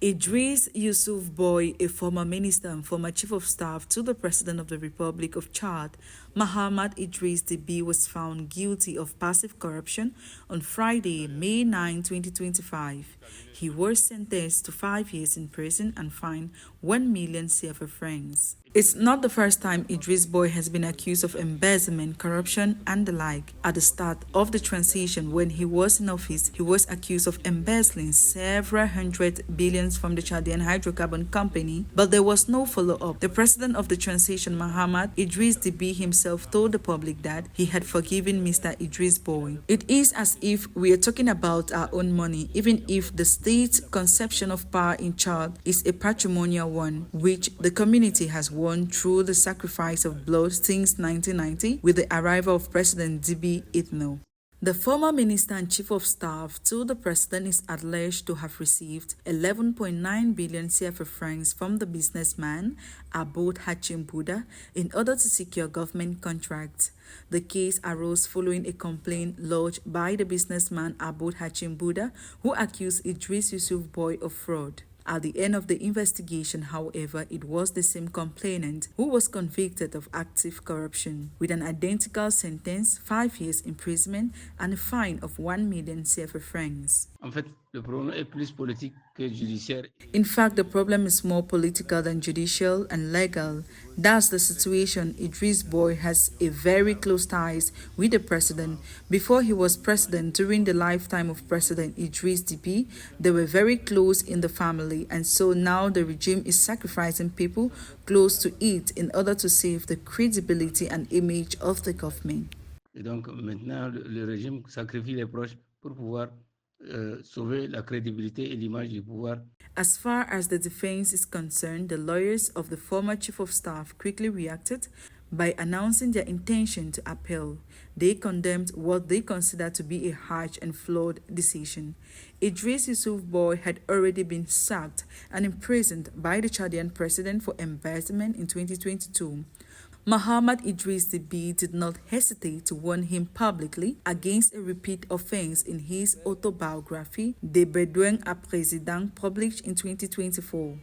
Idris Youssouf Boy, a former minister and former chief of staff to the President of the Republic of Chad, Mahamat Idris Deby, was found guilty of passive corruption on Friday, May 9, 2025. He was sentenced to 5 years in prison and fined 1 million CFA francs. It's not the first time Idris Boy has been accused of embezzlement, corruption, and the like. At the start of the transition, when he was in office, he was accused of embezzling several hundred billions from the Chadian hydrocarbon company, but there was no follow-up. The president of the transition, Mahamat Idris Deby, himself told the public that he had forgiven Mr. Idris Boy. It is as if we are talking about our own money, even if the state's conception of power in Chad is a patrimonial one, which the community has won through the sacrifice of blood since 1990 with the arrival of President Deby Itno. The former minister and chief of staff to the president is alleged to have received 11.9 billion CFA francs from the businessman Aboud Hachim Bouda in order to secure government contracts. The case arose following a complaint lodged by the businessman Aboud Hachim Bouda, who accused Idris Youssouf Boy of fraud. At the end of the investigation, however, it was the same complainant who was convicted of active corruption, with an identical sentence, 5 years imprisonment and a fine of 1 million CFA francs. In fact, the problem is more political than judicial and legal. That's the situation. Idris Boy has a very close ties with the president. Before he was president, during the lifetime of President Idris Deby, they were very close in the family, and so now the regime is sacrificing people close to it in order to save the credibility and image of the government. Et donc maintenant, le régime sacrifie les proches pour pouvoir sauver la crédibilité et l'image du pouvoir. As far as the defense is concerned, the lawyers of the former chief of staff quickly reacted by announcing their intention to appeal. They condemned what they considered to be a harsh and flawed decision. Idris Youssouf Boy had already been sacked and imprisoned by the Chadian president for embezzlement in 2022. Mahamat Idris Deby did not hesitate to warn him publicly against a repeat offense in his autobiography, De Bedouin à Président, published in 2024.